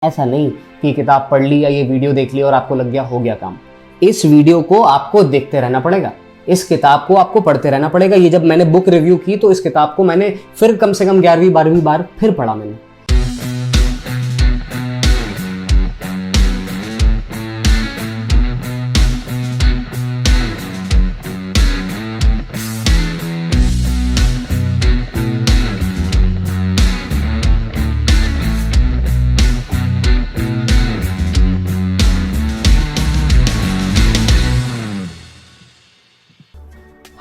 ऐसा नहीं कि किताब पढ़ ली या ये वीडियो देख ली और आपको लग गया हो गया काम। इस वीडियो को आपको देखते रहना पड़ेगा, इस किताब को आपको पढ़ते रहना पड़ेगा। ये जब मैंने बुक रिव्यू की तो इस किताब को मैंने फिर कम से कम 11वीं 12वीं बार फिर पढ़ा मैंने।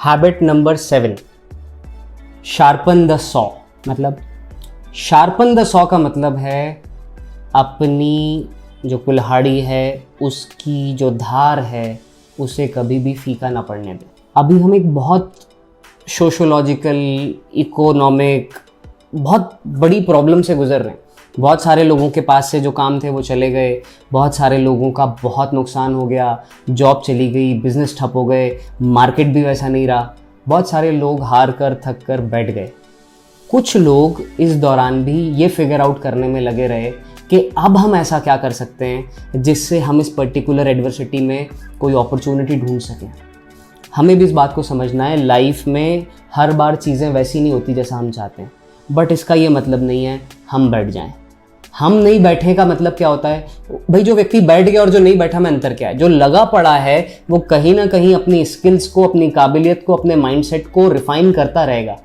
Habit number 7, sharpen the saw. मतलब शार्पन द सॉ का मतलब है अपनी जो कुल्हाड़ी है उसकी जो धार है उसे कभी भी फीका ना पड़ने दे। अभी हम एक बहुत सोशोलॉजिकल, इकोनॉमिक, बहुत बड़ी प्रॉब्लम से गुजर रहे हैं। बहुत सारे लोगों के पास से जो काम थे वो चले गए, बहुत सारे लोगों का बहुत नुकसान हो गया, जॉब चली गई, बिजनेस ठप हो गए, मार्केट भी वैसा नहीं रहा, बहुत सारे लोग हार कर थक कर बैठ गए। कुछ लोग इस दौरान भी ये फिगर आउट करने में लगे रहे कि अब हम ऐसा क्या कर सकते हैं जिससे हम इस पर्टिकुलर एडवर्सिटी में कोई अपॉर्चुनिटी ढूंढ सकें। हमें भी इस बात को समझना है, लाइफ में हर बार चीज़ें वैसी नहीं होती जैसा हम चाहते हैं, बट इसका ये मतलब नहीं है हम बैठ जाएं। हम नहीं बैठे का मतलब क्या होता है भाई? जो व्यक्ति बैठ गया और जो नहीं बैठा में अंतर क्या है? जो लगा पड़ा है वो कहीं ना कहीं अपनी स्किल्स को, अपनी काबिलियत को, अपने माइंडसेट को रिफाइन करता रहेगा,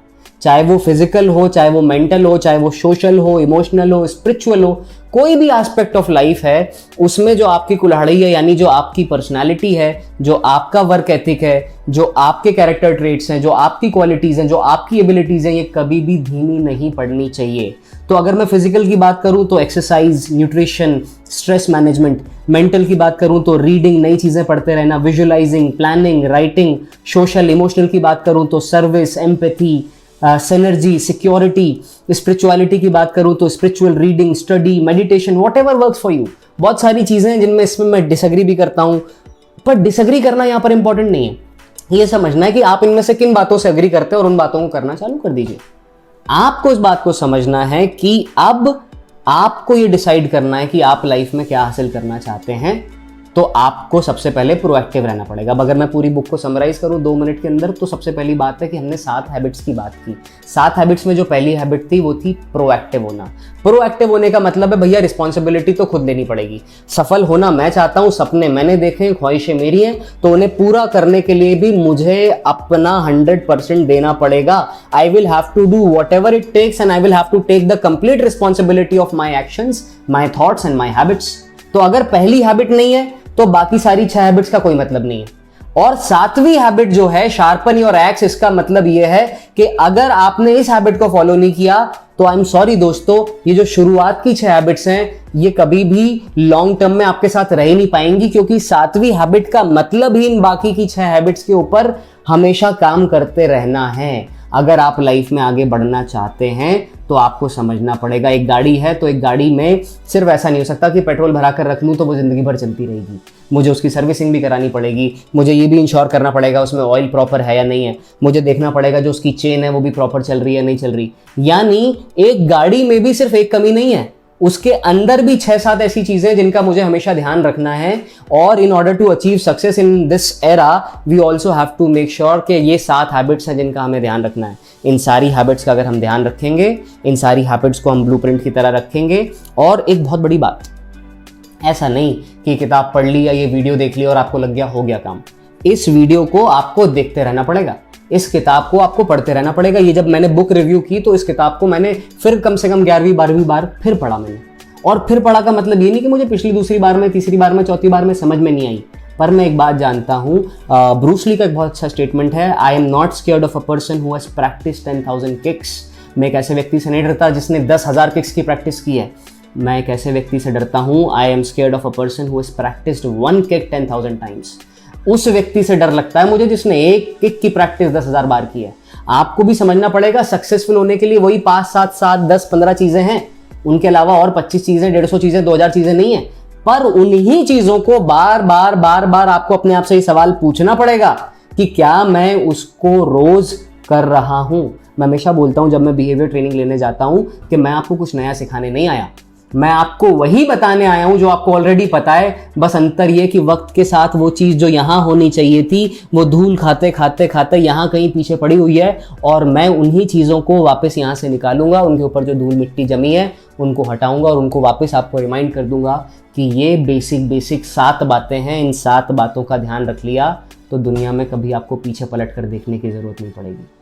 चाहे वो फिजिकल हो, चाहे वो मेंटल हो, चाहे वो सोशल हो, इमोशनल हो, स्पिरिचुअल हो। कोई भी एस्पेक्ट ऑफ लाइफ है उसमें जो आपकी कुल्हाड़ी है, यानी जो आपकी पर्सनालिटी है, जो आपका वर्क एथिक है, जो आपके कैरेक्टर ट्रेट्स हैं, जो आपकी क्वालिटीज़ हैं, जो आपकी एबिलिटीज़ हैं, ये कभी भी धीमी नहीं पड़नी चाहिए। तो अगर मैं फिजिकल की बात करूं तो exercise, nutrition, stress management. Mental की बात करूं तो रीडिंग, नई चीज़ें पढ़ते रहना, visualising, planning, writing. Social, emotional की बात करूं तो service, empathy, synergy, security. Spirituality की बात करूं तो spiritual reading, study, meditation, whatever works for you. बहुत सारी चीज़ें हैं जिनमें इसमें मैं डिसएग्री भी करता हूं, पर डिसएग्री करना यहाँ पर इंपॉर्टेंट नहीं है। ये समझना है कि आप इनमें से किन बातों से एग्री करते हैं और उन बातों को करना चालू कर दीजिए। आपको इस बात को समझना है कि अब आपको ये डिसाइड करना है कि आप लाइफ में क्या हासिल करना चाहते हैं, तो आपको सबसे पहले प्रोएक्टिव रहना पड़ेगा। अब अगर मैं पूरी बुक को समराइज करूं 2 मिनट के अंदर, तो सबसे पहली बात है कि हमने 7 हैबिट्स की बात की। 7 हैबिट्स में जो पहली हैबिट थी वो थी प्रोएक्टिव होना। प्रोएक्टिव होने का मतलब है भैया रिस्पॉन्सिबिलिटी तो खुद लेनी पड़ेगी। सफल होना मैं चाहता हूं, सपने मैंने देखे, ख्वाहिशें मेरी हैं, तो उन्हें पूरा करने के लिए भी मुझे अपना 100% देना पड़ेगा। I will have to do whatever it takes and I will have to take the complete responsibility of my actions, my thoughts and my habits. तो अगर पहली हैबिट नहीं है तो बाकी सारी 6 हैबिट्स का कोई मतलब नहीं है। और 7वीं हैबिट जो है शार्पन योर एक्स, इसका मतलब यह है कि अगर आपने इस हैबिट को फॉलो नहीं किया तो आई एम सॉरी दोस्तों, ये जो शुरुआत की 6 हैबिट्स हैं ये कभी भी लॉन्ग टर्म में आपके साथ रह नहीं पाएंगी, क्योंकि 7वीं हैबिट का मतलब ही इन बाकी की 6 हैबिट्स के ऊपर हमेशा काम करते रहना है। अगर आप लाइफ में आगे बढ़ना चाहते हैं तो आपको समझना पड़ेगा, एक गाड़ी है तो एक गाड़ी में सिर्फ ऐसा नहीं हो सकता कि पेट्रोल भरा कर रख लूँ तो वो ज़िंदगी भर चलती रहेगी। मुझे उसकी सर्विसिंग भी करानी पड़ेगी, मुझे ये भी इंश्योर करना पड़ेगा उसमें ऑयल प्रॉपर है या नहीं है, मुझे देखना पड़ेगा जो उसकी चेन है वो भी प्रॉपर चल रही है नहीं चल रही। यानी एक गाड़ी में भी सिर्फ एक कमी नहीं है, उसके अंदर भी 6-7 ऐसी चीजें जिनका मुझे हमेशा ध्यान रखना है। और in order to achieve success in this era we also have to make sure कि ये 7 हैबिट्स हैं जिनका हमें ध्यान रखना है। इन सारी हैबिट्स का अगर हम ध्यान रखेंगे, इन सारी हैबिट्स को हम ब्लूप्रिंट की तरह रखेंगे। और एक बहुत बड़ी बात, ऐसा नहीं कि किताब पढ़ ली या ये वीडियो देख ली और आपको लग गया हो गया काम। इस वीडियो को आपको देखते रहना पड़ेगा, इस किताब को आपको पढ़ते रहना पड़ेगा। ये जब मैंने बुक रिव्यू की तो इस किताब को मैंने फिर कम से कम 11वीं 12वीं बार फिर पढ़ा मैंने। और फिर पढ़ा का मतलब ये नहीं कि मुझे पिछली दूसरी बार में, तीसरी बार में, चौथी बार में समझ में नहीं आई, पर मैं एक बात जानता हूँ। ब्रूस ली का एक बहुत अच्छा स्टेटमेंट है, I am not scared of a person who has practised 10,000 kicks. मैं एक ऐसे व्यक्ति से नहीं डरता जिसने 10,000 किक्स की प्रैक्टिस की है। मैं एक ऐसे व्यक्ति से डरता हूँ, I am scared of a person who has practised 1 kick 10,000 times. उस व्यक्ति से डर लगता है मुझे जिसने एक किक की प्रैक्टिस 10,000 बार की है। आपको भी समझना पड़ेगा, सक्सेसफुल होने के लिए वही 5, 7, 7, 10, 15 चीजें हैं, उनके अलावा और 25 चीजें, 150 चीजें, 2000 चीजें नहीं है। पर उन्हीं चीजों को बार बार बार बार आपको अपने आप से ये सवाल पूछना पड़ेगा कि क्या मैं उसको रोज कर रहा हूं। मैं हमेशा बोलता हूं जब मैं बिहेवियर ट्रेनिंग लेने जाता हूं कि मैं आपको कुछ नया सिखाने नहीं आया, मैं आपको वही बताने आया हूं जो आपको ऑलरेडी पता है, बस अंतर ये कि वक्त के साथ वो चीज़ जो यहाँ होनी चाहिए थी वो धूल खाते खाते खाते यहाँ कहीं पीछे पड़ी हुई है, और मैं उन्हीं चीज़ों को वापस यहाँ से निकालूंगा, उनके ऊपर जो धूल मिट्टी जमी है उनको हटाऊंगा और उनको वापस आपको रिमाइंड कर दूंगा कि ये बेसिक 7 बातें हैं। इन 7 बातों का ध्यान रख लिया तो दुनिया में कभी आपको पीछे पलट कर देखने की ज़रूरत नहीं पड़ेगी।